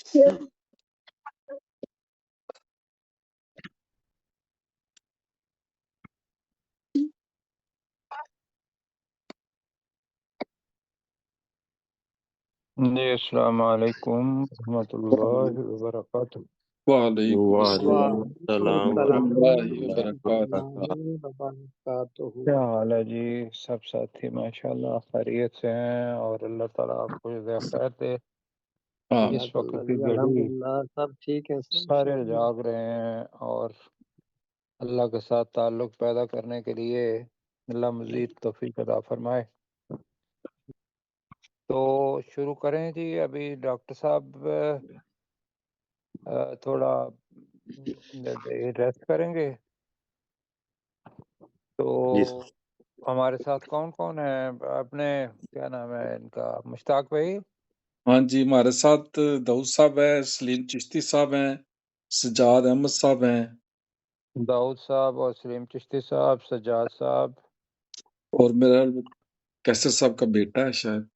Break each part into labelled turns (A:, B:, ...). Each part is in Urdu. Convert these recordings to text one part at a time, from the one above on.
A: جی السلام علیکم ورحمۃ اللہ وبرکاتہ۔
B: وعلیکم
C: وعلیکم
B: السلام
C: السلام
B: ورحمۃ اللہ
C: ورحمۃ
B: وبرکاتہ۔
C: اللہ وبرکاتہ۔
A: کیا حال ہے جی؟ سب ساتھی ماشاءاللہ خیریت سے ہیں، اور اللہ تعالیٰ آپ کو جزائے خیر دے۔
B: آمین۔
A: اس وقت کی
C: جی
A: گھڑی
C: الحمدللہ سب ٹھیک ہے، سب
A: سارے
C: شکریہ۔
A: جاگ رہے ہیں، اور اللہ کے ساتھ تعلق پیدا کرنے کے لیے اللہ مزید توفیق عطا فرمائے۔ تو شروع کریں جی۔ ابھی ڈاکٹر صاحب تھوڑا ریسٹ کریں گے، تو
C: جی سر۔
A: ہمارے ساتھ کون کون ہے؟ اپنے کیا نام ہے ان کا؟ مشتاق بھائی؟
B: ہاں جی، ہمارے ساتھ داؤد صاحب ہیں، سلیم چشتی صاحب ہیں، سجاد احمد صاحب ہیں،
A: داؤد صاحب اور سلیم چشتی صاحب، سجاد صاحب،
B: اور میرا کیسر صاحب کا بیٹا ہے شاید۔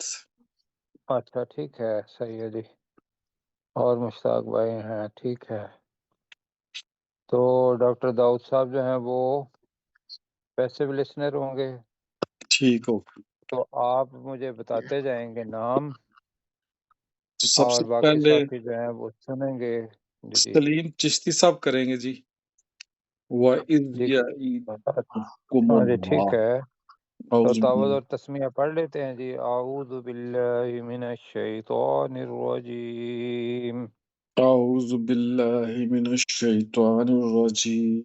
A: اچھا ٹھیک ہے، صحیح ہے جی، اور مشتاق بھائی ہیں، ٹھیک ہے۔ تو ڈاکٹر داؤد صاحب جو ہیں وہ پیسو لسنر ہوں گے،
B: ٹھیک ہو،
A: تو آپ مجھے بتاتے جائیں گے نام،
B: تو سب
A: اور
B: سے
A: باقی
B: پہلے
A: ساتھی جو ہیں وہ سنیں گے۔ جی جی
B: سلیم چشتی صاحب کریں گے جی۔ وَإِذْ
A: جی،
B: يَعِدُكُمُ
A: ہاں جی ٹھیک
B: اللَّهُ
A: ہے، تو
B: أعوذ
A: تعوذ
B: باللہ
A: اور تسمیہ پڑھ لیتے ہیں جی۔ اعوذ باللہ من الشیطان الرجیم،
B: أعوذ باللہ من الشیطان الرجیم،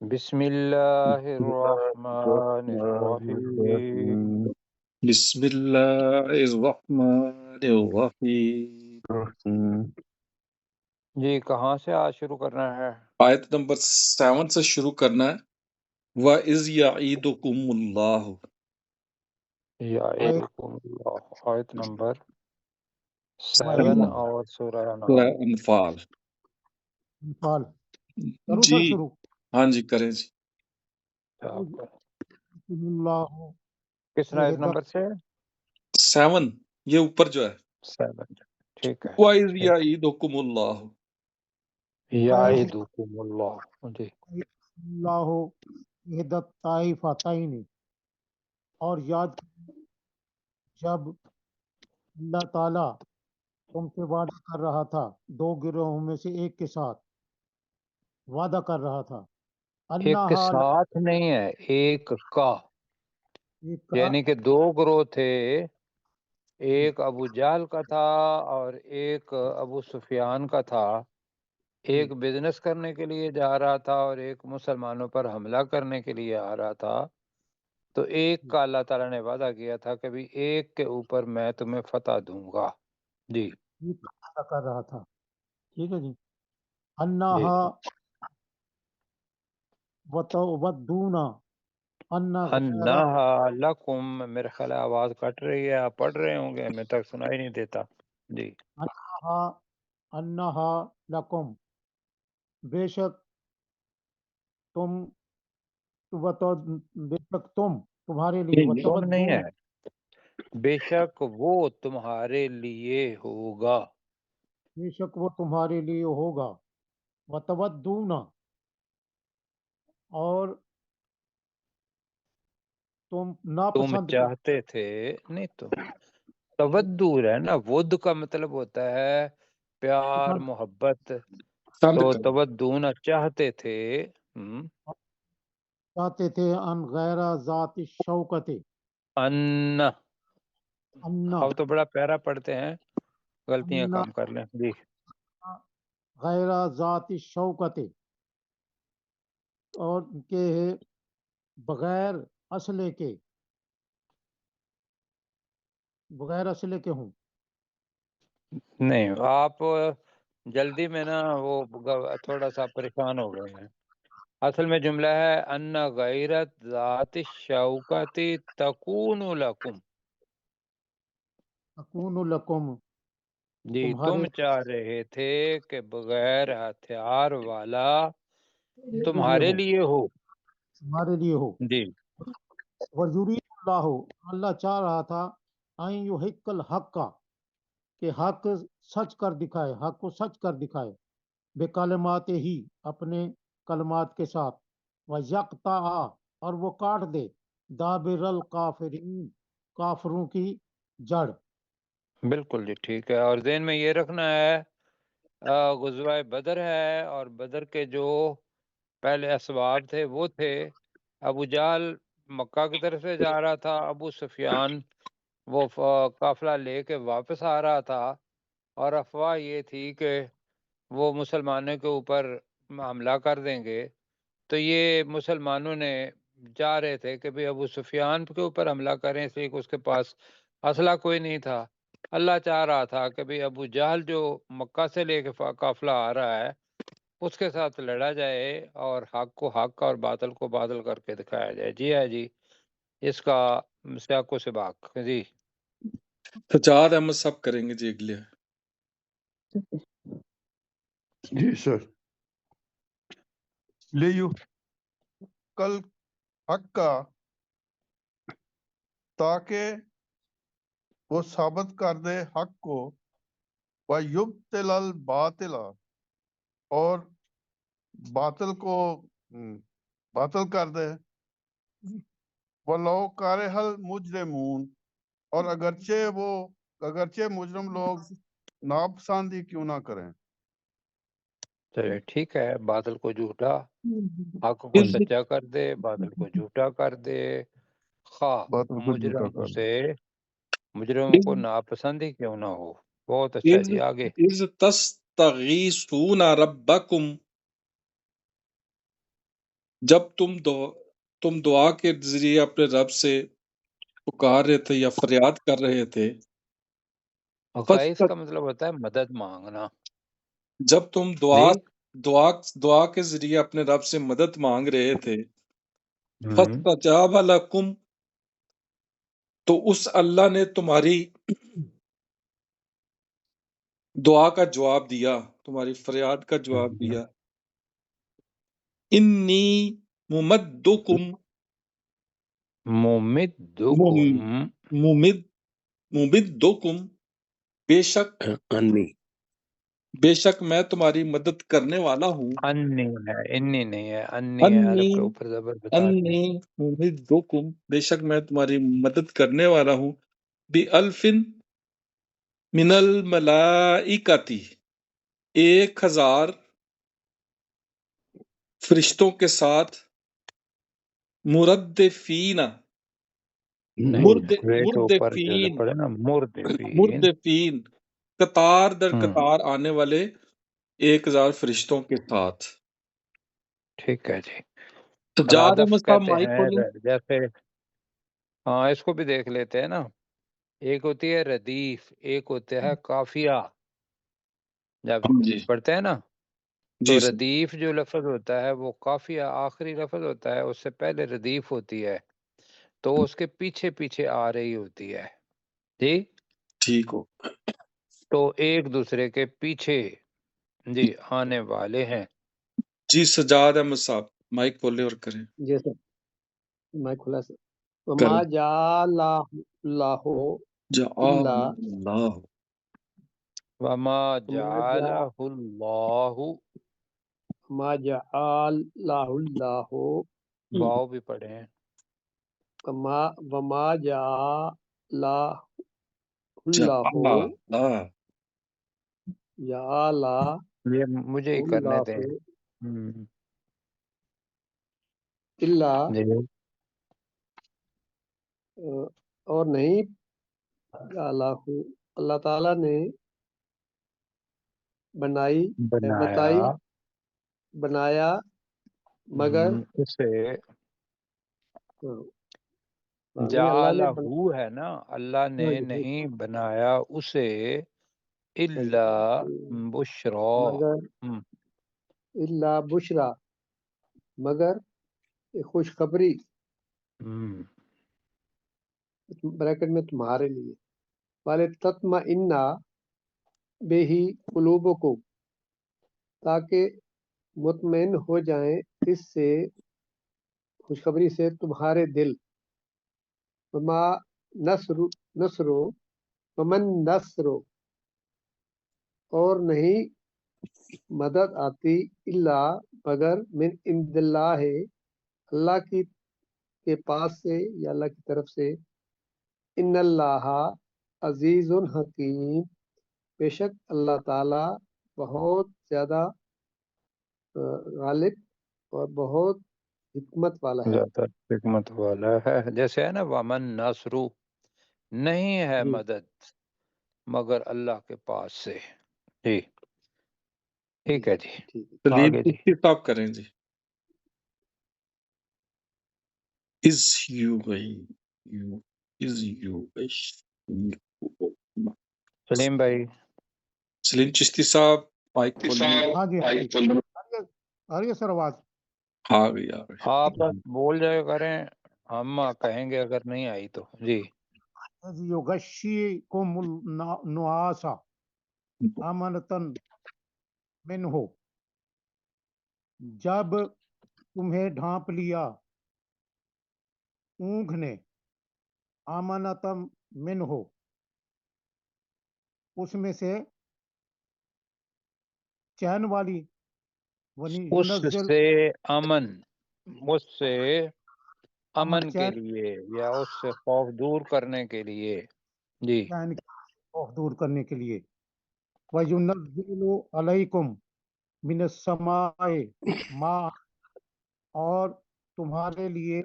A: بسم اللہ الرحمن الرحیم۔
B: بسم اللہ الرحمن الرحیم۔
A: جی کہاں سے آج شروع کرنا ہے؟
B: آیت نمبر 7 سے شروع کرنا ہے۔ وَإِذْ يَعِدُكُمُ اللَّهُ،
A: یعیدکم اللہ، آیت نمبر 7
C: انفال
A: اور سورہ
B: سورہ
A: انعام۔
B: انفال۔
C: کروں
B: جی
C: سر شروع؟
B: ہاں جی کریں جی۔
A: آپ کا
C: بسم اللہ
A: کس آیت نمبر سے؟
B: 7 یہ اوپر جو ہے،
A: 7، ٹھیک ہے
B: وَإِذْ
A: ٹھیک
B: يَعِدُكُمُ اللَّهُ،
A: ہے، یعیدکم اللہ جی۔
C: اللہ عہدت طائفتین، اور یاد جب اللہ تعالی تم سے وعدہ کر رہا تھا دو گروہوں میں سے ایک کے ساتھ وعدہ کر رہا تھا۔
A: ایک کے
C: اللہ
A: ساتھ نہیں ہے، ایک کا،
C: ایک کا،
A: یعنی کہ دو گروہ تھے، ایک ابو جہل کا تھا اور ایک ابو سفیان کا تھا۔ ایک بزنس کرنے کے لیے جا رہا تھا اور ایک مسلمانوں پر حملہ کرنے کے لیے آ رہا تھا۔ تو ایک کا اللہ تعالیٰ نے وعدہ کیا تھا کہ بھی ایک کے اوپر میں تمہیں فتح دوں گا۔ جی
C: ایک کا وعدہ کر رہا تھا، ٹھیک ہے جی۔
A: جی
C: انہا وتودون ان غیر
A: انہا لکم، میرے خیال ہے آواز کٹ رہی ہے، آپ پڑھ رہے ہوں گے، میں تک سنائی نہیں دیتا۔ جی
C: انہا لکم، بے شک تم، بے شک تم تمہارے لیے،
A: تم نہیں
C: وتودون،
A: ہے، بے شک وہ تمہارے لیے ہوگا۔
C: بے شک وہ تمہارے لیے ہوگا، وتودون، اور تم
A: تم
C: ناپسند
A: چاہتے تھے، نہیں تو تودور ہے نا، ود کا مطلب ہوتا ہے پیار
C: پسند
A: محبت،
B: پسند
A: تو
B: کریں۔
A: تودون چاہتے تھے،
C: چاہتے تھے، ان غیر ذات الشوکت،
A: ان،
C: ان
A: اب تو بڑا پیارا پڑھتے ہیں، غلطیاں
C: ان
A: کم کر لیں جی۔
C: غیر ذات الشوکت، اور کہ بغیر اسلحے کے، بغیر اسلحے کے ہوں۔
A: نہیں آپ جلدی میں نا وہ تھوڑا سا پریشان ہو گئے ہیں۔ اصل میں جملہ ہے ان غیرت ذات الشوکت تکون لکم،
C: تکون لکم،
A: جی
C: تمہارے
A: تم چاہ رہے تھے کہ بغیر ہتھیار والا
C: لیے
A: تمہارے
C: ہو،
A: لیے ہو۔
C: تمہارے لیے ہو۔
A: جی
C: وَيُرِيدُ اللہ، اللہ چاہ رہا تھا، ان یحق الحق کا، کہ حق سچ کر دکھائے، حق کو سچ کر دکھائے، بے کلمات ہی، اپنے کلمات کے ساتھ، وَيَقْطَعَ، اور وہ کاٹ دے، دابر الکافرین، کافروں کی جڑ۔
A: بالکل جی ٹھیک ہے، اور ذہن میں یہ رکھنا ہے غزوہ بدر ہے، اور بدر کے جو پہلے اسباب تھے وہ تھے ابو جہل مکہ کی طرف سے جا رہا تھا، ابو سفیان وہ قافلہ لے کے واپس آ رہا تھا، اور افواہ یہ تھی کہ وہ مسلمانوں کے اوپر حملہ کر دیں گے، تو یہ مسلمانوں نے جا رہے تھے کہ بھی ابو سفیان کے اوپر حملہ کریں، اس لیے کہ اس کے پاس اسلحہ کوئی نہیں تھا۔ اللہ چاہ رہا تھا کہ بھی ابو جہل جو مکہ سے لے کے قافلہ آ رہا ہے اس کے ساتھ لڑا جائے، اور حق کو حق اور باطل کو باطل کر کے دکھایا جائے۔ جی ہے جی، اس کا سیاق و سباق جی۔
B: سجاد احمد صاحب کریں گے جی اگلے۔
D: جی سر۔ لیو کل حق کا، تاکہ وہ ثابت کر دے حق کو، وَيُبْطِلَ الْبَاطِلَ، اور باطل کو باطل کر دے، وَلَوْ كَرِهَ الْمُجْرِمُونَ، اور اگرچہ مجرم لوگ ناپسند ہی کیوں نہ کریں۔
A: چلے ٹھیک ہے، باطل کو جھوٹا، حق کو سچا کر دے، باطل کو جھوٹا کر دے، خواہ
D: باطل کو جھوٹا
A: مجرم
D: کر دے۔
A: اسے مجرموں کو ناپسند ہی کیوں نہ ہو۔ بہت اچھا جی، آگے۔
B: اذ تستغیثون ربکم، جب تم دعا کے ذریعے اپنے رب سے پکار رہے تھے یا فریاد کر رہے تھے،
A: غیث کا مطلب ہوتا ہے مدد مانگنا
B: جب تم
A: جی۔
B: دعا کے ذریعے اپنے رب سے مدد مانگ رہے تھے،
A: ہم۔
B: فاستجاب لکم، تو اس اللہ نے تمہاری دعا کا جواب دیا، تمہاری فریاد کا جواب دیا۔ انی ممدکم،
A: ممدکم،
B: ممدکم، بے شک میں تمہاری مدد کرنے والا ہوں۔
A: انی ہے، انی نہیں ہے، انی ہے، الف کے اوپر زبر بتا دیں۔
B: انی ممدکم، بے شک میں تمہاری مدد کرنے والا ہوں، بِأَلْفٍ من الملائکتی، 1000 فرشتوں کے ساتھ، مردفین،
A: نہیں، کے اوپر جو پڑے نا مردفین،
B: مردفین، قطار در
A: ہم،
B: قطار آنے والے 1000 فرشتوں کے ساتھ۔
A: ٹھیک ہے جی۔
B: سجاد
A: رادف
B: احمد صاحب
A: کہتے
B: مائک
A: ہیں
B: کھولیں۔
A: جیسے، ہاں اس کو بھی دیکھ لیتے ہیں نا، ایک ہوتی ہے ردیف، ایک ہوتا ہے قافیہ، جب
B: ہاں جی
A: پڑھتے ہیں نا تو
B: جی سر۔
A: ردیف جو لفظ ہوتا ہے وہ قافیہ آخری لفظ ہوتا ہے، اس سے پہلے ردیف ہوتی ہے، تو اس کے پیچھے پیچھے آ رہی ہوتی ہے جی،
B: ٹھیک ہو
A: تو ایک دوسرے کے پیچھے جی آنے والے ہیں۔
B: جی۔ سجاد احمد صاحب مائک کھولے اور کریں۔
E: جی سر، میں کھلا سر۔ وما
B: کریں۔
E: جعل اللہ
B: جعل
E: الا،
B: اللہ،
A: وما
E: وما
A: جعلہ اللہ،
E: جعل اللہ،
A: واو بھی پڑھے ہیں،
E: وما جعل
B: جعل
E: اللہ،
B: اللہ،
E: جعل
A: یہ مجھے ہی کرنے
E: اللہ
A: دیں۔ ہم،
E: الا،
A: جی
E: اور نہیں، اللہ تعالیٰ نے بنایا مگر
A: اسے
E: نہیں، اللہ نے
A: جعلہ ہے نا، اللہ نے نہیں بنایا اسے الا بشرا،
E: مگر الا بشرا، مگر خوشخبری، بریکٹ میں تمہارے لیے، والے تطمئن بہی قلوبکم، تاکہ مطمئن ہو جائیں اس سے، خوشخبری سے، تمہارے دل۔ وما نصر ومن نصر، اور نہیں مدد آتی الا مگر من عند اللہ اللہ کے پاس سے یا اللہ کی طرف سے ان اللہ عزیز حکیم بے شک اللہ تعالی بہت زیادہ غالب اور بہت حکمت والا ہے
A: زیادہ حکمت والا ہے. جیسے ہے نا ومن نصر نہیں ہے
E: جی
A: مدد مگر اللہ کے پاس سے. جی
E: جی
A: ٹھیک ہے جی.
E: ٹھیک ہے
B: سلیم
A: آگے جی.
B: خطاب کریں جی. از یو گئی یو از یو
A: سلیم بھائی.
B: سلیم چشتی صاحب مائک کھولیے.
C: ہاں جی ہاں جی آ رہی ہے سر آواز؟
B: آ گئی آ گئی.
A: آپ بس بول جائے کریں، ہم کہیں گے اگر نہیں آئی تو. جی
C: یغشیکم النعاس امنتن منہ، جب تمہیں ڈھانپ لیا اونگھ نے، امنتم منہ اس میں سے چین والی،
A: اس
C: ینزل
A: سے امن، اس سے
C: امن
A: امن کے
C: چین
A: لیے یا اس سے خوف دور کرنے کے لیے. جی
C: چین کی خوف دور کرنے کے لیے. وَيُنَزِّلُ عَلَيْكُمْ مِنَ السَّمَاءِ ماء، اور تمہارے لیے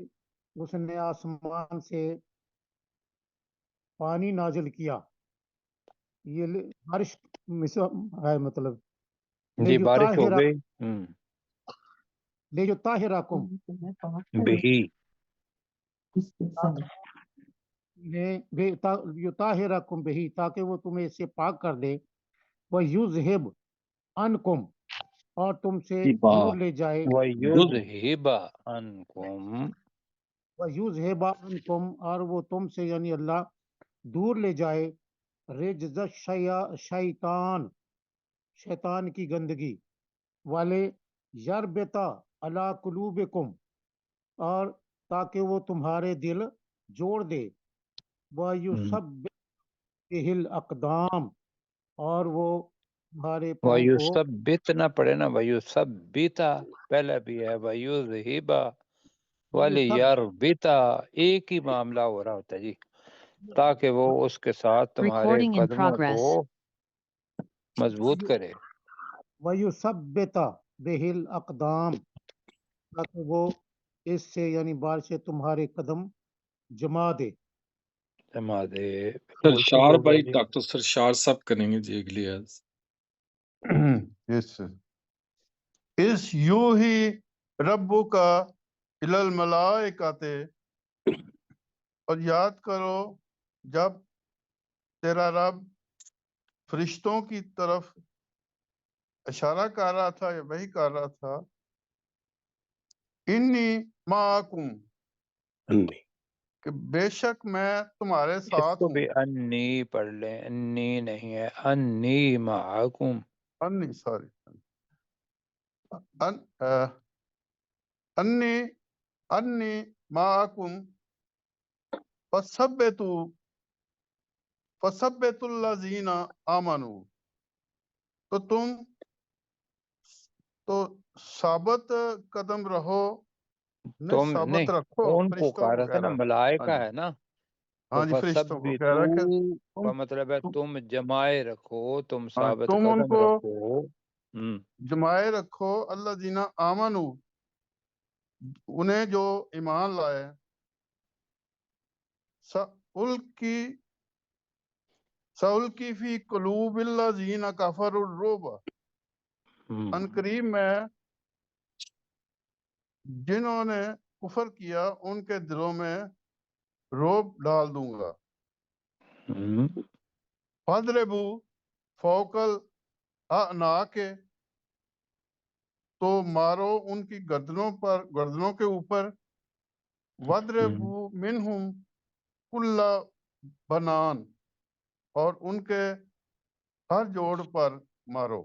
C: اس نے آسمان سے پانی نازل کیا. یہ بارش ہے، مطلب
A: جی بارش ہو گئی.
C: لیطہرکم
A: بہی
C: یطہرکم بہی، تاکہ وہ تمہیں اس سے پاک کر دے. وَیُذْہِبْ عنکم، اور تم سے دور لے جائے.
A: وَیُذْہِبَ عَنْکُمْ،
C: وَیُذْہِبَ عنکم، اور وہ تم سے یعنی اللہ دور لے جائے رجز شیطان، شیطان کی گندگی. والے یربتا علی قلوبکم، اور تاکہ وہ تمہارے دل جوڑ دے. وَیُثَبِّتْ بِهِ الْأَقْدَامَ، اور وہ تمہارے پاؤں کو
A: وَیُثَبِّتْ نہ پڑے نا، وَیُثَبِّتَ پہلے بھی ہے، وَیُذْہِبَ وَلِیَرْبِتَ ایک ہی معاملہ ہو رہا ہوتا ہے جی، تاکہ وہ اس کے ساتھ تمہارے
F: Recording in
A: قدموں
F: progress.
A: کو مضبوط کرے.
C: وَیُثَبِّتَ بِهِ الْأَقْدَامَ، تاکہ وہ اس سے یعنی بار سے تمہارے قدم جما دے.
A: جما دے. بالکل ٹھیک
B: سرشار
A: ہو گیا
B: بھائی،
A: جی.
B: ڈاکٹر سرشار صاحب کریں گے جی اگلی آیت.
D: یس سر. اس یوہی ربو کا الملائکۃ، اور یاد کرو جب تیرا رب فرشتوں کی طرف اشارہ کر رہا تھا یا وہی کر رہا تھا، انی معکم، کہ بے شک میں تمہارے
A: اس
D: ساتھ
A: کو
D: ہوں.
A: بھی انی پڑھ لیں، انی نہیں ہے، انی معکم.
D: انی سوری انی انی معکم فثبتوا الذین آمنوا، تو تم تو ثابت قدم رہو،
A: تم
D: ثابت
A: نہیں،
D: رکھو.
A: ان کو
D: فرشتوں
A: کہہ
D: کو
A: رہا تھا
D: کہہ
A: نا،
D: رہا ہے. ہاں
A: ملائکہ
D: جی
A: ہے نا، تو
D: ہاں جی، فرشتوں کو کہہ رہا ہے کہ
A: فثبتوا
D: تم
A: کا مطلب ہے تم جمائے رکھو، تم ثابت
D: تم ان
A: قدم
D: کو
A: رکھو.
D: جمائے رکھو. الذین آمنوا، انہیں جو ایمان لائے. سألقی فی قلوب الذین کفروا الرعب، ان قریب میں جنہوں نے کفر کیا ان کے دلوں میں رعب ڈال دوں گا. فَاضْرِبُوا فَوْقَ الْأَعْنَاقِ، تو مارو ان کی گردنوں کے اوپر. وَاضْرِبُوا مِنْهُمْ كُلَّ بَنَانٍ، اور ان کے ہر جوڑ پر مارو.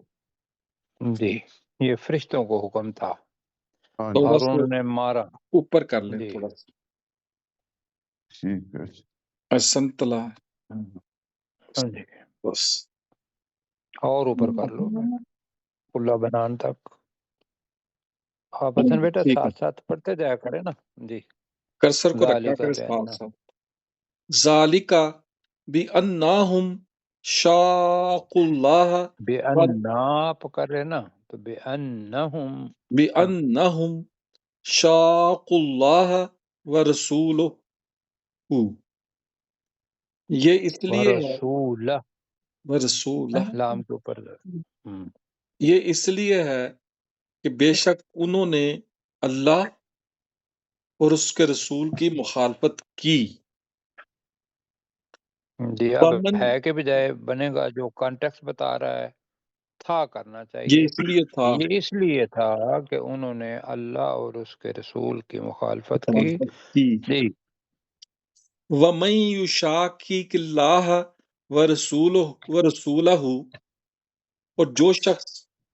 A: جی یہ فرشتوں کو حکم تھا
D: ہاں جی
B: تھوڑا
A: اور
B: سا
A: انہوں نے مارا.
B: اوپر کر لیں،
A: جی
B: تھوڑا سا.
D: ٹھیک ہے.
B: احسنت اللہ.
A: جی
B: بس
A: اور اوپر کر لو کلا بنان تک. آپ حسن بیٹا
B: ٹھیک ہے،
A: ساتھ ساتھ پڑھتے جایا کرے نا. جی.
B: کرسر کو رکھا
A: ذالک
B: کرے
A: بے
B: ساتھ
A: ان
B: ساتھ. ذالکا بِأَنَّهُمْ شَاقُّوا اللَّهَ
A: بے ان کر رہے نا تو بے انہم
B: بِأَنَّهُمْ شَاقُّوا اللَّهَ وَرَسُولَهُ. یہ اس لیے ہے
A: ورسولہ
B: ورسولہ،
A: لام کے اوپر.
B: یہ اس لیے ہے کہ بے شک انہوں نے اللہ اور اس کے رسول کی مخالفت کی.
A: جی. اب
B: ومن،
A: ہے کے بجائے بنے گا جو کانٹیکس بتا رہا ہے تھا کرنا
B: یہ
A: چاہیے.
B: اس لیے تھا
A: یہ اس لیے تھا کہ انہوں نے اللہ اور اس کے رسول کی مخالفت کی.
B: مخالفت کی.
A: جی.
B: وَمَن يُشَاقِقِ اللَّهَ وَرَسُولَهُ، اور جو شخص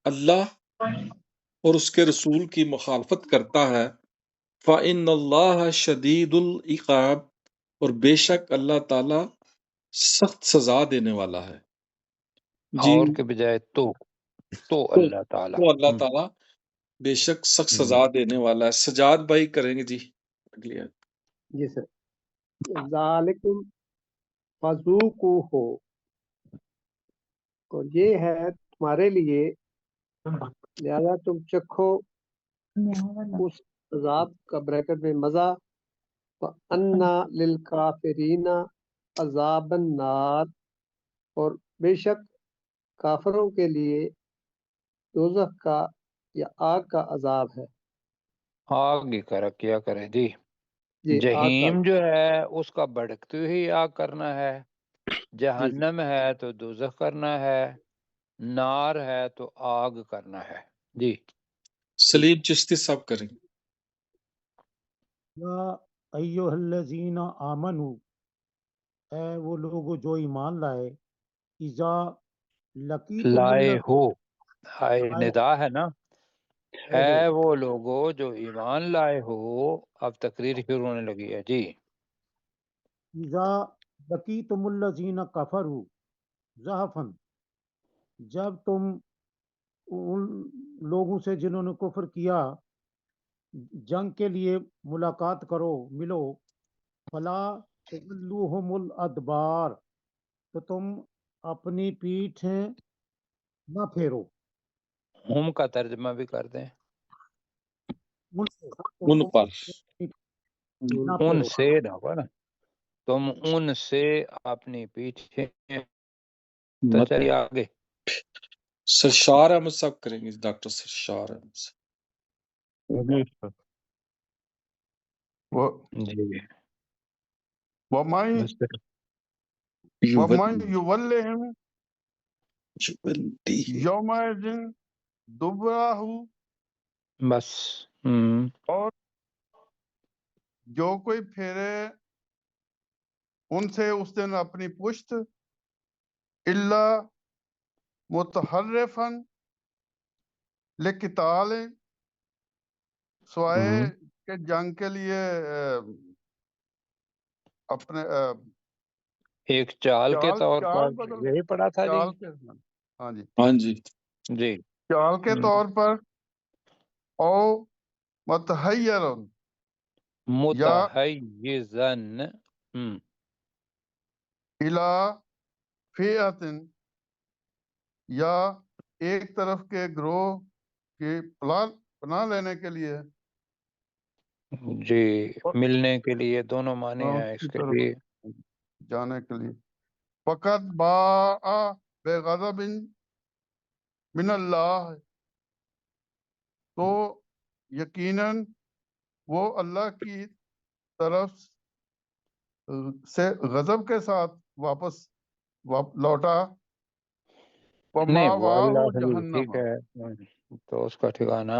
B: اللہ اور اس کے رسول کی مخالفت کرتا ہے، فَإِنَّ اللَّهَ شَدِيدُ الْعِقَابِ، اور بے شک اللہ تعالی سخت سزا دینے والا ہے. جی.
A: اور کے بجائے تو اللہ تعالی.
B: تو اللہ تعالی بے شک سخت سزا دینے والا ہے. سجاد بھائی کریں گے جی اگلی آیت.
E: جی سر. ذالکم فذوقوہ، اور یہ ہے تمہارے لیے، لہذا تم چکھو اس عذاب کا بریکٹ میں مزہ. وَأَنَّ لِلْكَافِرِينَ عَذَابَ النَّارِ، اور بے شک کافروں کے لیے دوزخ کا یا آگ کا عذاب ہے.
A: آگ ہی کیا کرے. جی.
E: جی آگ کا.
A: جہیم جو ہے اس کا بھڑکتے ہی آگ کرنا ہے.
E: جی
A: جہنم ہے تو دوزخ کرنا ہے. نار ہے تو آگ کرنا ہے. جی.
B: سلیم چشتی صاحب کریں.
C: یا ایھا الذین آمنو، اے وہ لوگ جو ایمان لائے، اذا لقیتم
A: لائے ہو
C: لائے
A: ندا ہے نا.
C: ہو،
A: ہے وہ لوگو جو ایمان لائے ہو. اب تقریر شروع ہونے لگی ہے. جی.
C: اذا لقیتم الذین کفروا زحفا، جب تم ان لوگوں سے جنہوں نے کفر کیا جنگ کے لیے ملاقات کرو، ملو. فلا تولوہم الادبار، تو تم اپنی پیٹھ نہ پھیرو
A: ہم کا ترجمہ بھی کر دیں.
C: ان سے، تو
B: ان
C: تم
B: پر
C: نہ
A: ان
C: پھیرو.
A: سے نہ ہوا نا. تم ان سے اپنی پیچھے تو
B: مت.
A: چلیے آگے.
B: سرشار احمد صاحب کریں گے. ڈاکٹر سرشار احمد صاحب.
A: جی.
D: وَمَن
A: بس
D: یولہم یومئذ دبرہ،
A: بس.
D: اور جو کوئی پھیرے ان سے اس دن اپنی پشت، الا متحرفن لقتال، سوائے کہ جنگ کے لیے اپنے
A: ایک چال کے طور پر
D: بدل
A: یہی پڑھا تھا. جی.
D: چال کے، ہاں جی،
B: ہاں جی.
A: جی.
D: چال کے طور پر، او متحیرن، یا
A: متحیزن.
D: الا فئتن، یا ایک طرف کے گروہ کی پناہ لینے کے لیے.
A: جی. ملنے کے لیے دونوں معنی
D: ہاں،
A: ہیں
D: اس
A: اس
D: کی
A: کے
D: طرف
A: لیے.
D: جانے کے لیے. فقط باء بغضب من اللہ، تو یقیناً وہ اللہ کی طرف سے غضب کے ساتھ واپس لوٹا.
A: نہیں وہ
D: وَمَأْوَاهُ
A: اللہ سے ٹھیک
D: جہنم،
A: ہے. تو اس کا ٹھکانہ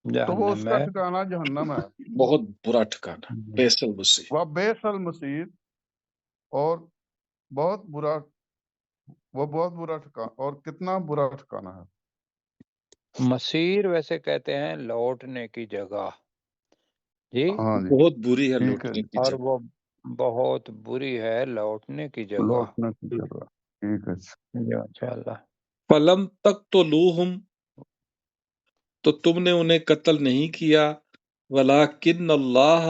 D: تو وہ اس
A: جہنم
D: کا
A: ہے.
D: ٹھکانہ جہنم ہے.
B: بہت برا ٹھکانہ، بیس المسیح.
D: وَبِئْسَ الْمَصِیرُ، اور بہت برا، وہ بہت برا ٹھکانہ، اور کتنا برا ٹھکانہ ہے.
A: مسیر ویسے کہتے ہیں لوٹنے کی جگہ. جی.
D: ہاں جی،
B: بہت بری ہے
D: ٹھیک ہے.
B: لوٹنے کی
A: اور
B: جگہ.
A: وہ بہت بری ہے لوٹنے کی جگہ۔
D: لوٹنے کی جگہ، ٹھیک ہے
A: جی ماشاء اللہ۔
B: فلم تک تو لوہم، تو تم نے انہیں قتل نہیں کیا، ولیکن اللہ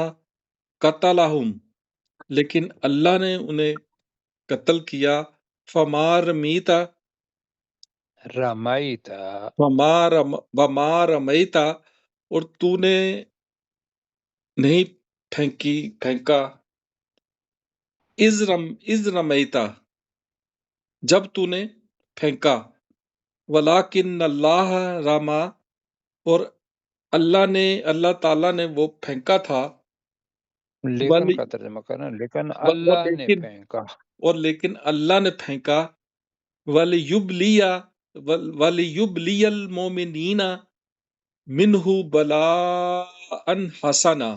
B: قتلہم، لیکن اللہ نے انہیں قتل کیا، فما رمیتا
A: رمیتا،
B: وما رمیتا، اور تو نے نہیں پھینکا، از رمیتا، جب تو نے پھینکا، ولیکن اللہ رما، اور اللہ تعالیٰ نے وہ پھینکا تھا،
A: لیکن کا ترجمہ کرنا، لیکن اللہ نے پھینکا،
B: اور لیکن اللہ نے پھینکا، وَلِيُبْلِيَ الْمُؤْمِنِينَ مِنْهُ بَلَاءً حَسَنًا،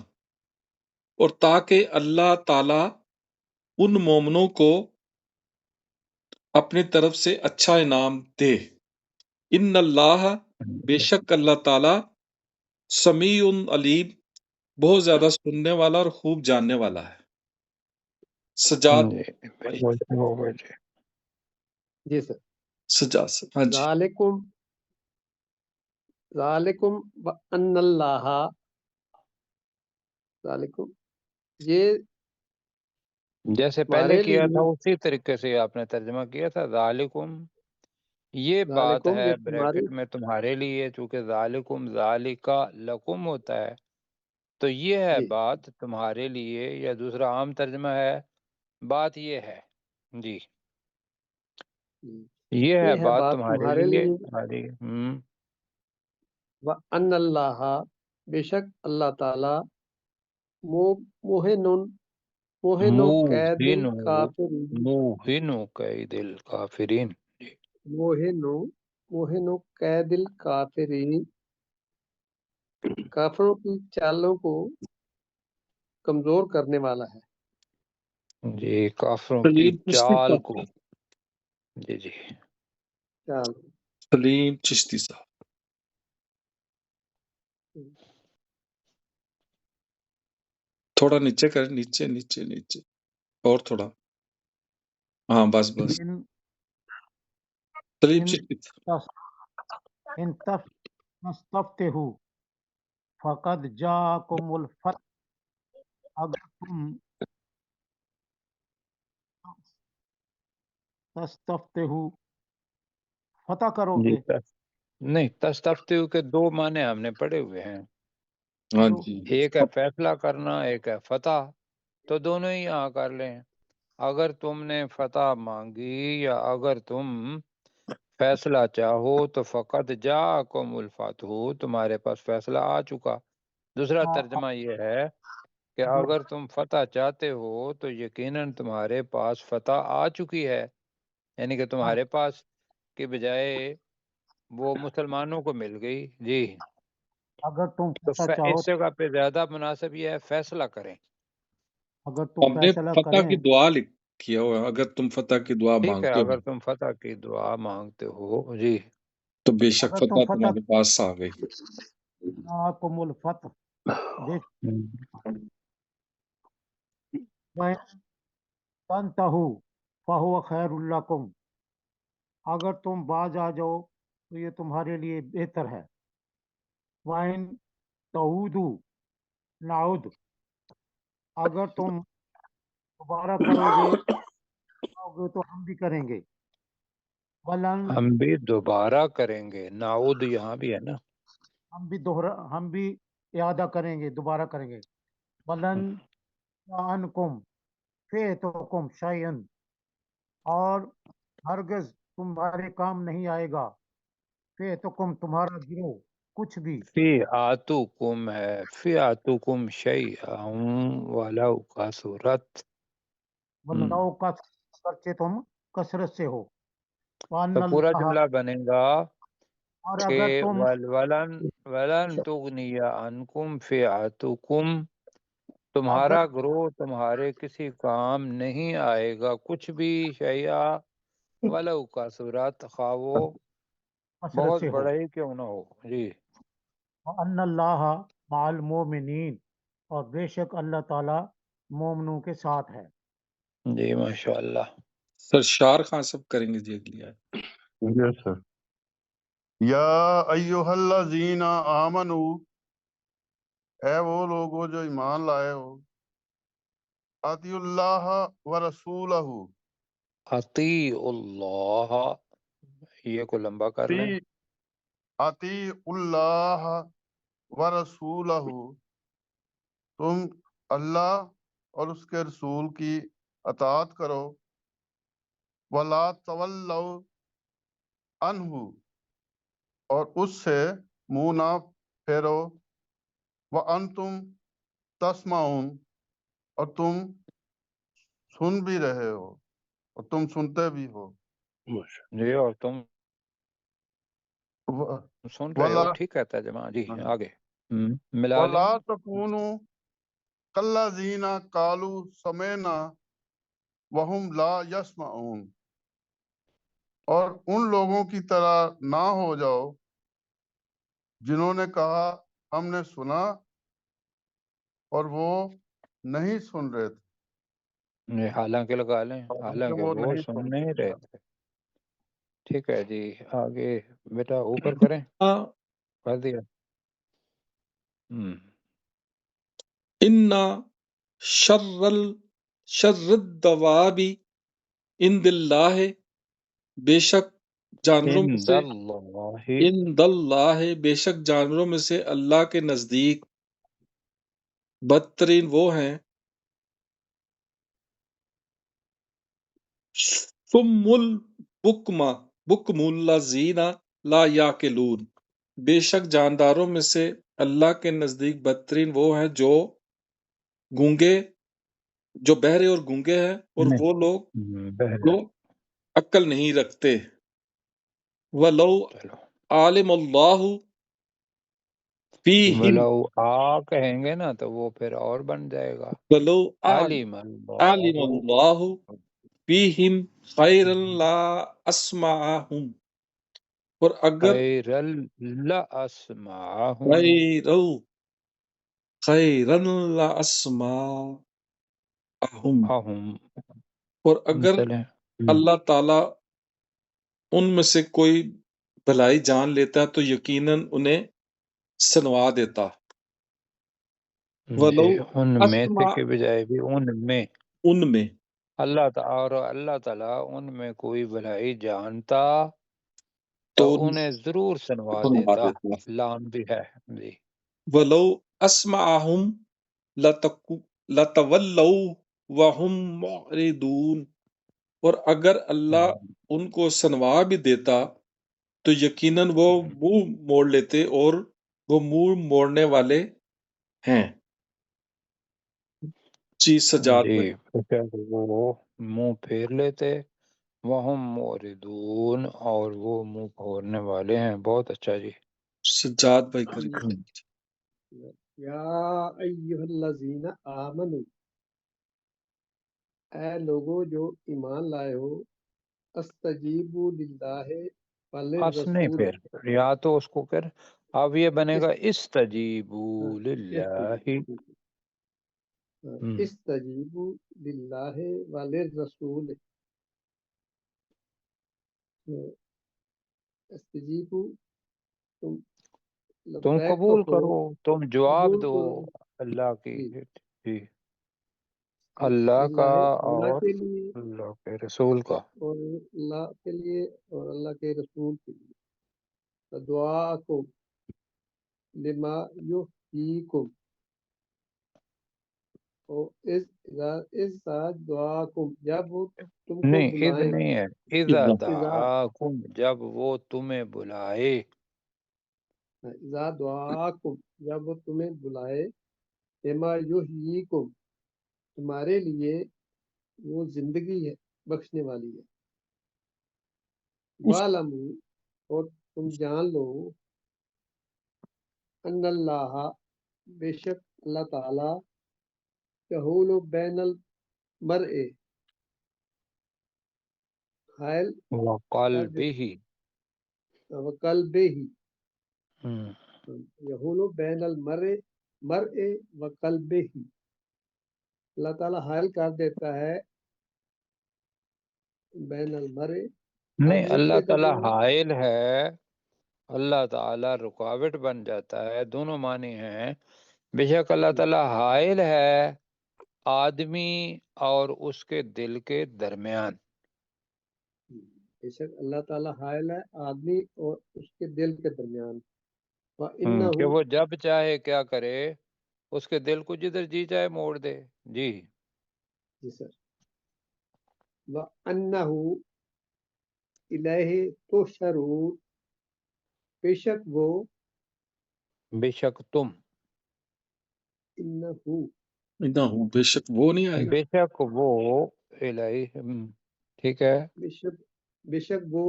B: اور تاکہ اللہ تعالی ان مومنوں کو اپنی طرف سے اچھا انعام دے۔ ان اللہ، بے شک اللہ تعالی، سمیع علیم، بہت زیادہ سننے والا اور خوب جاننے والا ہے۔ سجاد
A: جی بالکل ہو گئے جی۔
E: جی سر۔
B: سجاد سے، ہاں جی۔
E: ذالکم وان اللہ، ذالکم، یہ
A: جیسے پہلے کیا تھا اسی طریقے سے آپ نے ترجمہ کیا تھا، ذالکم، یہ بات
E: ذالکم،
A: ہے
E: یہ تمہاری،
A: بریکٹ میں تمہارے لیے، چونکہ ذالکم ذالکا لکم ہوتا ہے، تو یہ ہے
E: جی
A: بات تمہارے لیے، یا دوسرا عام ترجمہ ہے بات یہ ہے، جی یہ ہے بات تمہارے لیے، تمہاری
E: وان اللہ، بے شک اللہ تعالی، موہن قید الکافرین،
A: موہنو قید الکافرین،
E: موہن قید الکافرین، کافروں کی چالوں کو کمزور کرنے والا ہے۔
A: جی کافروں کی
B: سلیم چشتی
A: چال
B: صاحب،
A: کو، جی جی
E: چال
B: سلیم چشتی صاحب، تھوڑا نیچے کر، نیچے نیچے نیچے، اور تھوڑا، ہاں بس بس،
C: ان
B: سلیم
C: ان
B: چشتی صاحب۔
C: ان تستفتحوا فقد جاءکم الفتح، اگر تم تستفتحوا فتح کرو
A: جی
C: گے،
A: نہیں، تستفتیو کے دو معنی ہم نے پڑھے ہوئے ہیں،
B: ہاں
C: تو
B: جی،
A: ایک ہے فیصلہ کرنا، ایک ہے فتح، تو دونوں ہی یہاں کر لیں۔ اگر تم نے فتح مانگی یا اگر تم فیصلہ چاہو تو فقط جاءکم الفتح، تمہارے پاس فیصلہ آ چکا۔ دوسرا ترجمہ یہ ہے کہ اگر تم فتح چاہتے ہو تو یقیناً تمہارے پاس فتح آ چکی ہے، یعنی کہ تمہارے پاس کی بجائے وہ مسلمانوں کو مل گئی۔ جی
C: اگر تم
A: تو
C: فتح چاہو،
A: اس جگہ پہ زیادہ مناسب یہ ہے فیصلہ کریں۔
C: اگر تم
B: ہم نے
C: فیصلہ
B: فتح
C: کریں،
B: کی دعا کیا ہوا ہے، اگر تم فتح کی دعا
A: ٹھیک ہے،
B: مانگتے
A: اگر
B: ہو
A: تم فتح کی دعا مانگتے ہو، جی
B: تو بے شک
C: اگر تم
B: فتح
C: فتح
B: تمہارے پاس آ گئی۔
C: جاءکم الفتح، بے وَإِن تَنْتَهُوا فَهُوَ خَيْرٌ لَكُمْ، اگر تم باز آ جاؤ تو یہ تمہارے لیے بہتر ہے۔ وَإِن تَعُودُوا نَعُدْ، اگر تم دوبارہ کرو گے تو ہم بھی کریں گے۔ بلن،
A: ہم بھی دوبارہ کریں گے، نعود یہاں بھی ہے نا۔
C: ہم بھی اعادہ کریں گے، دوبارہ کریں گے۔ بلن عنکم فیتکم شیئن، اور ہرگز تمہارے کام نہیں آئے گا، فیتکم تمہارا گروہ کچھ بھی،
A: فی آتوکم ہے، فی آتوکم شیئا ولو کثرت،
C: ولو کا اگرچہ تم کثرت سے ہو۔ وان
A: تو پورا
C: اللہ،
A: جملہ بنے گا
C: اور
A: کہ
C: اگر تم
A: ولن تغنی عنکم فئاتکم، تمہارا گروہ تمہارے کسی کام نہیں آئے گا کچھ بھی، شیئا ولو کثرت، خواہ وہ
C: کثرت
A: بہت
C: سے ہو۔
A: بڑا ہی کیوں نہ ہو۔ جی
C: وان اللہ مع المؤمنین، اور بے شک اللہ تعالیٰ مومنوں کے ساتھ ہے۔
A: جی ماشاءاللہ۔
B: سرشار خان سب کریں گے جی اگلی آیت۔
D: یس سر۔ یا ایھا الذین آمنو، اے وہ لوگو جو ایمان لائے ہو، اطیعوا اللہ و رسولہ،
A: اطیعوا اللہ، یہ کو لمبا کر لیں۔
D: اطیعوا اللہ و رسولہ، تم اللہ اور اس کے رسول کی اطاعت کرو، ولا تولوا عنہ، اور اس سے منہ نہ پھیرو، وانتم تسمعون، اور تم سن بھی رہے ہو، اور تم سنتے بھی ہو،
A: جی اور تم
D: و-
A: سن رہے ہو،
D: ولا
A: ٹھیک کہتا ہے جماعت جی آگے ملا لیں۔
D: ولا تکونوا کالذین قالوا سمعنا وہم لا یسمعون، اور ان لوگوں کی طرح نہ ہو جاؤ جنہوں نے کہا ہم نے سنا اور وہ نہیں سن رہے تھے،
A: یہ حالانکہ لگا لیں،
D: حالانکہ
A: حالانکہ
D: وہ
A: وہ
D: نہیں
A: سن
D: سن
A: نہیں
D: رہے
A: رہے
D: تھے۔
A: تھے۔ ٹھیک ہے جی آگے بیٹا اوپر کریں، کر دیا۔
B: ان شر الدواب عند اللہ، بے شک جانوروں میں
A: عند
B: سے،
A: اللہ،
B: عند اللہ بے شک جانوروں میں سے اللہ کے نزدیک بدترین وہ ہیں، ثم بکم الذین لا یعقلون، بے شک جانداروں میں سے اللہ کے نزدیک بدترین وہ ہیں جو گونگے، جو بہرے اور گونگے ہیں، اور وہ لوگ
A: بہرے،
B: جو عقل نہیں رکھتے۔ وَلَوْ
A: چلو
B: عَلِمَ اللَّهُ فِيهِمْ،
A: ولو کہیں گے نا تو وہ پھر اور بن جائے گا۔
B: وَلَوْ
A: علیم
B: عَلِمَ
A: اللہ
B: اللَّهُ فِيهِمْ خَيْرًا لَّأَسْمَعَهُمْ، اور اگر
A: خیر لاسمعہم،
B: خَيْرًا لَّأَسْمَعَهُمْ، اور اگر
A: چلیں
B: اللہ تعالی ان میں سے کوئی بھلائی جان لیتا تو یقیناً انہیں سنوا دیتا۔ وَلَوْ
A: جی ان میں سے
B: أَسْمَعَ،
A: کے بجائے بھی ان میں،
B: ان میں،
A: اللہ تعالیٰ اور اللہ تعالیٰ ان میں کوئی بھلائی جانتا تو
B: تو
A: انہیں ضرور سنوا
B: سنوا
A: دیتا۔
B: دیتا۔
A: لام بھی ہے جی۔
B: وَلَوْ أَسْمَعَهُمْ لَتَوَلَّوْا وَهُمْ مُعْرِضُونَ، اور اگر اللہ ان کو سنوا بھی دیتا تو یقیناً وہ منہ موڑ لیتے، اور وہ منہ موڑنے والے ہیں۔ جی سجاد
A: جی
B: بھائی۔
A: پھر وہ منہ پھیر لیتے، وہم موردون، اور وہ منہ پھورنے والے ہیں۔ بہت اچھا جی۔
B: سجاد بھائی کریں۔
E: یا ایھا الذین آمنو، اے لوگو جو ایمان لائے ہو، استجیبوا للہ
A: اس نہیں
E: وللرسول،
A: پھر یا تو اس کو کر، اب یہ بنے گا استجیبوا للہ۔
E: استجیبوا للہ وللرسول، استجیبوا، تم
A: تم
E: لبیک
A: قبول
E: کہو،
A: کرو، تم جواب
E: قبول
A: دو
E: کرو،
A: اللہ کی،
E: جی
A: جی اللہ کا
E: اللہ
A: اور
E: کے لیے،
A: اللہ کے رسول کا۔
E: اور اللہ کے لیے اور اللہ کے رسول کے لیے، دعاکم لما یحییکم، اور اس دعاکم، جب وہ تم کو
A: نہیں اذ
E: بلائیں،
A: نہیں ہے، اذا
E: اذا
A: دعاکم، جب وہ تمہیں بلائے،
E: دعاکم، جب وہ تمہیں بلائے، لما یحییکم، تمہارے لیے وہ زندگی ہے بخشنے والی ہے، وَاعْلَمُوا، اور تم جان لو، ان اللہ، بے شک اللہ تعالی، یحول بین المرء، حائل کر
A: وقلبہ،
E: وقلبہ، یحول بین المرء و قلبہ، اللہ تعالیٰ حائل کر دیتا ہے بین المرء
A: نہیں،
E: آدمی
A: اللہ
E: کے
A: تعالیٰ
E: درمیان،
A: حائل ہے، اللہ تعالیٰ رکاوٹ بن جاتا ہے، دونوں معنی ہیں۔ بے شک اللہ تعالیٰ حائل ہے آدمی اور اس کے دل کے درمیان۔
E: بے شک اللہ تعالیٰ حائل ہے آدمی اور اس کے دل کے درمیان،
A: کہ
E: وَإِنَّهُ
A: وہ جب چاہے کیا کرے، اس کے دل کو جدھر جی چاہے موڑ دے۔ جی
E: جی سر، وَأَنَّهُ إِلَيْهِ تُحْشَرُونَ، بے شک وہ،
A: بے شک تم،
E: انہو،
B: نہ ہوں، بے شک وہ نہیں آئے گا۔
A: بے شک وہ الہی، ٹھیک ہے،
E: بے شک وہ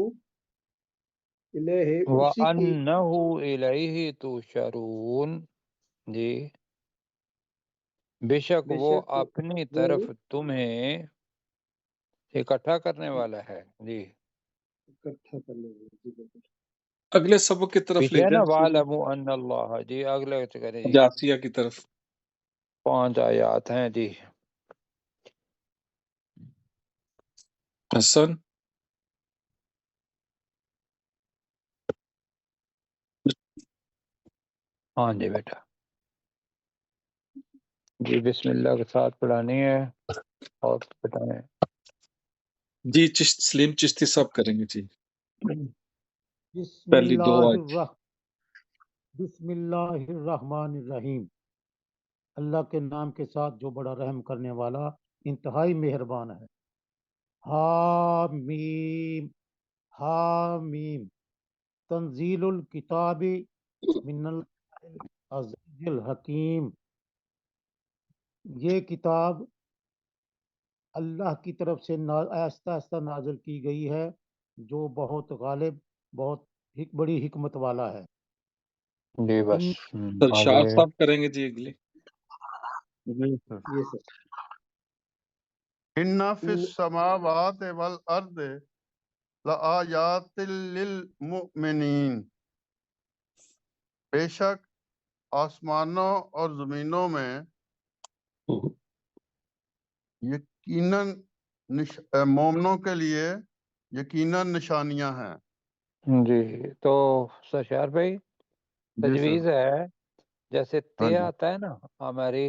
E: الیہ اسی کی،
A: وَأَنَّهُ إِلَيْهِ تُحْشَرُونَ، جی بے شک
E: بے
A: وہ
E: شک
A: اپنی
E: وہ
A: طرف تمہیں اکٹھا کرنے والا ہے۔ جی
E: اکٹھا کرنے والا، جی بالکل۔
B: اگلے سبق کی طرف لے
A: پیچھے ہے نا،
B: جائیں، سورہ
A: وَاعْلَمُوا أَنَّ اللَّهَ، جی اگلے کریں جی،
B: جاسیہ کی طرف۔
A: 5 آیات ہیں جی۔
B: حسن،
A: ہاں جی بیٹا، جی بسم اللہ کے ساتھ پڑھانی ہے اور بتائیں۔
B: جی سلیم چشتی صاحب کریں گے جی،
C: بسم
B: پہلی 2
C: اللہ
B: آیت۔
C: بسم اللہ الرحمن الرحیم، اللہ کے نام کے ساتھ جو بڑا رحم کرنے والا انتہائی مہربان ہے۔ حامیم، حامیم، تنزیل الکتاب من العزیز الحکیم، یہ کتاب اللہ کی طرف سے آہستہ آہستہ نازل کی گئی ہے، جو بہت غالب، بہت بڑی حکمت والا ہے۔
A: جی بس
C: ان
B: سرشار
A: آگے۔
B: صاحب کریں گے جی اگلی۔
E: یہ سر،
D: ان فی السماوات والارض لآیات للمؤمنین، بے شک آسمانوں اور زمینوں میں یقیناً مومنوں کے لیے یقیناً نشانیاں ہیں۔
A: جی تو سرشار بھائی
D: جی سر،
A: تجویز ہے، جیسے
D: ہاں
A: تے
D: جی،
A: آتا ہے نا، ہماری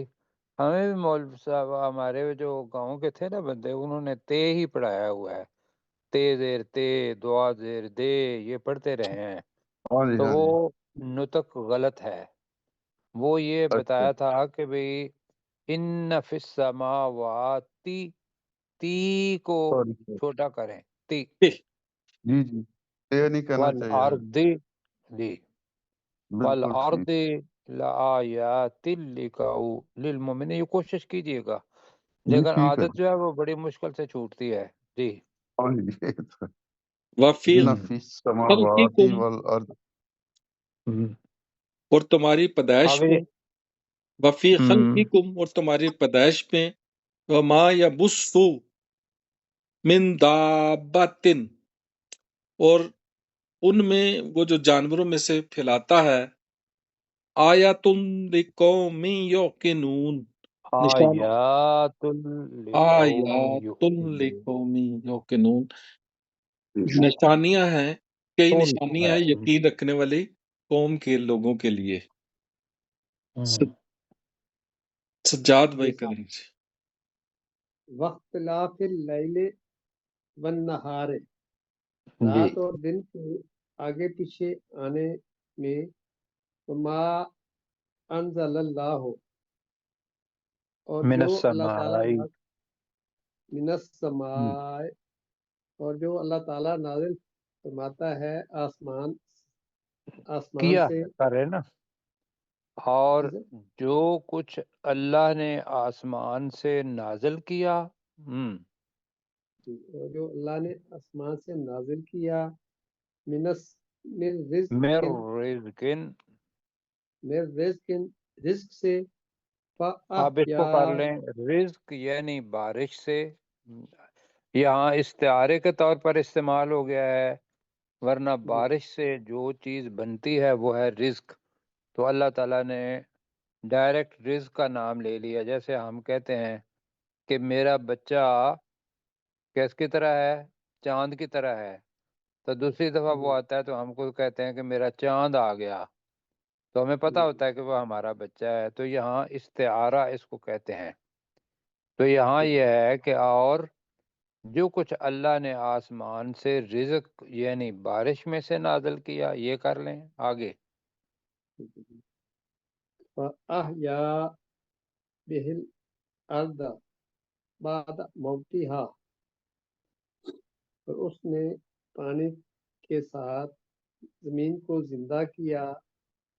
A: ہمیں بھی مولوی صاحب، ہمارے جو گاؤں کے تھے نا بندے، انہوں نے تے ہی پڑھایا ہوا ہے، تے زیر تے، دعا زیر دے، یہ پڑھتے رہے ہیں،
D: ہاں جی،
A: تو
D: ہاں
A: وہ
D: جی،
A: نطق غلط ہے۔ وہ یہ
D: اچھا،
A: بتایا تھا کہ بھئی ان فی السماوات، تی کو
D: سوری سر،
A: چھوٹا کریں، تی،
D: جی جی، یہ نہیں کہنا چاہیے تھا،
A: والارض، جی
D: بالکل ٹھیک،
A: والارض لآیات للمؤمنین، یہ کوشش کیجئے گا،
D: جی
A: لیکن
D: ٹھیک ہے،
A: عادت جو ہے وہ بڑی مشکل سے چھوٹتی ہے۔ جی
D: ہاں جی،
B: وفی
D: ان فی السماوات
B: خلقکم،
D: والارض،
B: اور تمہاری پیدائش
A: آگے
B: میں، وفی
D: ہم،
B: خلقکم، اور تمہاری پیدائش میں، وما یبث من دابۃ، اور ان میں وہ جو جانوروں میں سے پھیلاتا ہے، آیۃ لقوم یوقنون، نشان،
A: آیات لقوم
B: آیات
A: یؤمنون،
B: لقوم یوقنون، نشانیاں ہیں، کئی
A: تو
B: نشانیاں ہیں یقین رکھنے والی قوم کے لوگوں کے لیے۔ سجاد بھائی
E: یہ سر،
B: کریں گے۔
E: واختلاف اللیل والنہار،
A: جی
E: رات اور دن کے آگے پیچھے آنے میں، وما انزل اللہ، اور
A: من
E: جو اللہ تعالیٰ
A: السماء،
E: من السماء، اور جو اللہ تعالیٰ نازل فرماتا ہے آسمان
A: کیا
E: سے،
A: ہے کر رہے نا، اور
E: جی سر،
A: جو کچھ اللہ نے آسمان سے نازل کیا،
E: اور جو اللہ نے آسمان سے نازل کیا، من
A: من رزقن،
E: رزق سے،
A: آپ اس کو
E: فَأَحْيَا،
A: کر لیں رزق یعنی بارش سے، یہاں استعارے کے طور پر استعمال ہو گیا ہے، ورنہ
E: جی
A: بارش سے جو چیز بنتی ہے وہ ہے رزق، تو اللہ تعالیٰ نے ڈائریکٹ رزق کا نام لے لیا، جیسے ہم کہتے ہیں کہ میرا بچہ کیس کی طرح ہے؟ چاند کی طرح ہے۔ تو دوسری دفعہ وہ آتا ہے تو ہم کو کہتے ہیں کہ میرا چاند آ گیا، تو ہمیں پتہ ہوتا ہے کہ وہ ہمارا بچہ ہے۔ تو یہاں استعارہ اس کو کہتے ہیں۔ تو یہاں یہ ہے کہ اور جو کچھ اللہ نے آسمان سے رزق یعنی بارش میں سے نازل کیا، یہ کر لیں آگے۔
E: فَأَحْيَا بِهِ الْأَرْضَ بَعْدَ مَوْتِهَا، اور اس نے پانی کے ساتھ زمین کو زندہ کیا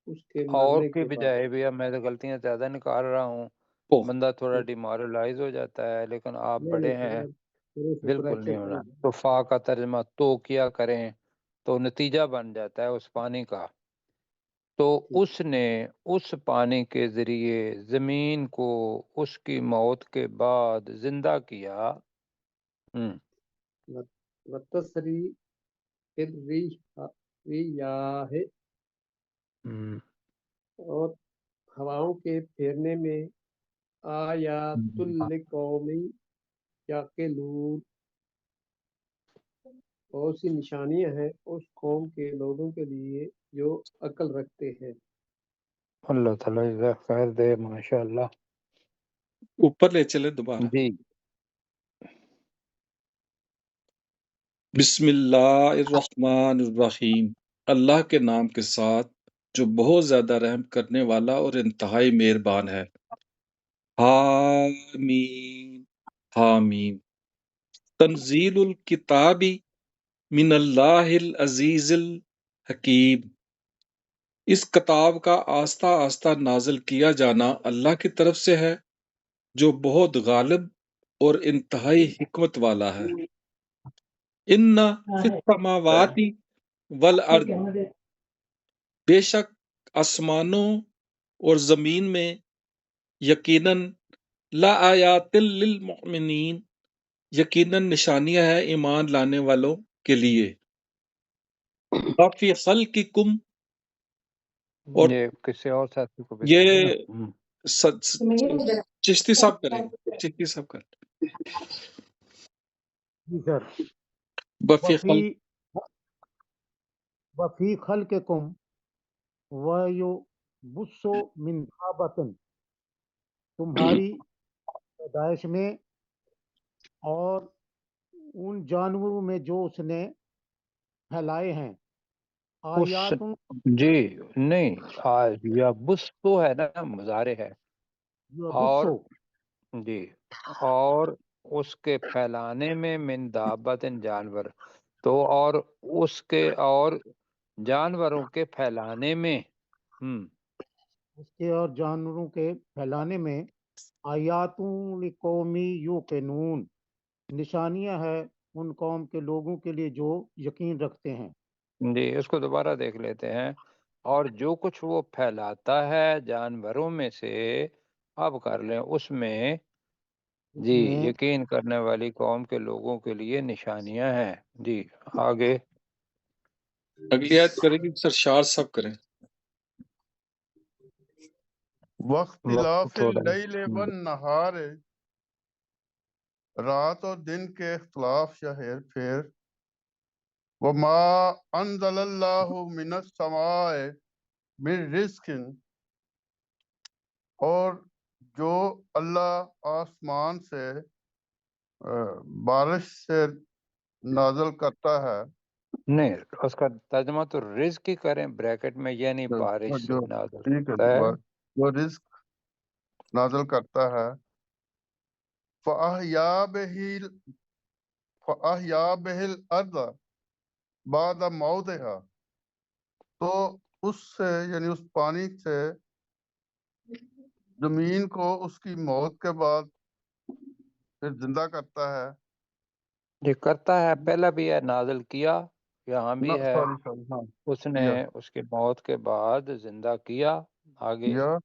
E: اس کے
A: اور
E: مرنے
A: کی
E: کے بعد۔
A: بجائے بھی اب میں تو غلطیاں زیادہ نکال رہا ہوں،
B: اوہ،
A: بندہ تھوڑا ڈیمورلائز ہو جاتا ہے، لیکن آپ
E: نہیں
A: بڑے
E: نہیں
A: ہیں،
E: تھوڑے سے
A: بالکل نہیں
E: کریکشن
A: ہونا۔
E: کریں۔
A: تو فا کا ترجمہ تو کیا کریں تو نتیجہ بن جاتا ہے اس پانی کا۔ تو اس نے اس پانی کے ذریعے زمین کو اس کی موت کے بعد زندہ کیا۔
E: وَتَسْرِي الرِّياحِ، اور ہواؤں کے پھیرنے میں آیات لقوم یعقلون، بہت سی نشانیاں ہیں اس قوم کے لوگوں کے لیے جو عقل رکھتے ہیں۔
A: اللہ تعالیٰ جزاک خیر دے، ماشاء اللہ۔
B: اوپر لے چلے دوبارہ۔
A: جی
B: بسم اللہ الرحمن الرحیم، اللہ کے نام کے ساتھ جو بہت زیادہ رحم کرنے والا اور انتہائی مہربان ہے۔ حامیم، حامیم، تنزیل الکتاب من اللہ العزیز الحکیم، اس کتاب کا آہستہ آہستہ نازل کیا جانا اللہ کی طرف سے ہے جو بہت غالب اور انتہائی حکمت والا ہے۔ ان فی السماوات والارض، بے شک آسمانوں اور زمین میں یقیناً لآیات للمؤمنین، یقیناً نشانیاں ہیں ایمان لانے والوں کے لیے۔ وفی خلقکم، اور
A: یہ کسی اور ساتھی کو بھی
B: یہ
A: دیں گے نا۔
B: چشتی صاحب کریں گے، چشتی صاحب کریں۔
C: جی سر۔
B: وفی
C: وفی
B: خلق،
C: وفی خلقکم وَيُبْصُ مِنْ دَابَّةٍ، تمہاری پیدائش میں اور ان جانوروں میں جو اس نے پھیلائے ہیں،
A: اس
C: آیات
A: جی نہیں، یا بس تو ہے نا، مضارع ہے، اور
C: یبصو،
A: جی اور اس کے پھیلانے میں من دابت جانور، تو اور اس کے اور جانوروں کے پھیلانے میں
C: اس کے اور جانوروں کے پھیلانے میں آیاتوں لقومی یوقنون، نشانیاں ہے ان قوم کے لوگوں کے لیے جو یقین رکھتے ہیں۔
A: جی اس کو دوبارہ دیکھ لیتے ہیں۔ اور جو کچھ وہ پھیلاتا ہے جانوروں میں سے، اب کر لیں اس میں
C: اس
A: جی
C: میں
A: یقین کرنے والی قوم کے لوگوں کے لیے نشانیاں ہیں۔ جی آگے۔
B: اگلی آیت کریں گے سر، شار صاحب کریں۔
A: وقت
D: واختلاف
A: تھوڑا
D: اللیل والنہار، رات اور دن کے اختلاف یا ہیر پھیر۔ وما انزل اللہ من السماء من رزق، اور جو اللہ آسمان سے بارش سے نازل کرتا ہے،
A: نہیں، اس کا ترجمہ تو رزق ہی کریں بریکٹ میں، یعنی بارش سے
D: جو
A: نازل
D: ٹھیک
A: کرتا ہے۔
D: ہے جو رزق نازل کرتا ہے، فَأَحْيَا بِهِ الْأَرْضَ بَعْدَ مَوْتِهَا، تو اس سے یعنی اس پانی سے زمین کو اس کی موت کے بعد پھر زندہ کرتا ہے۔
A: یہ کرتا ہے، پہلا بھی ہے نازل کیا، یہاں بھی ہے
D: سوری ہاں،
A: اس نے
D: یا
A: اس کی موت کے بعد زندہ کیا۔ آگے۔
D: یا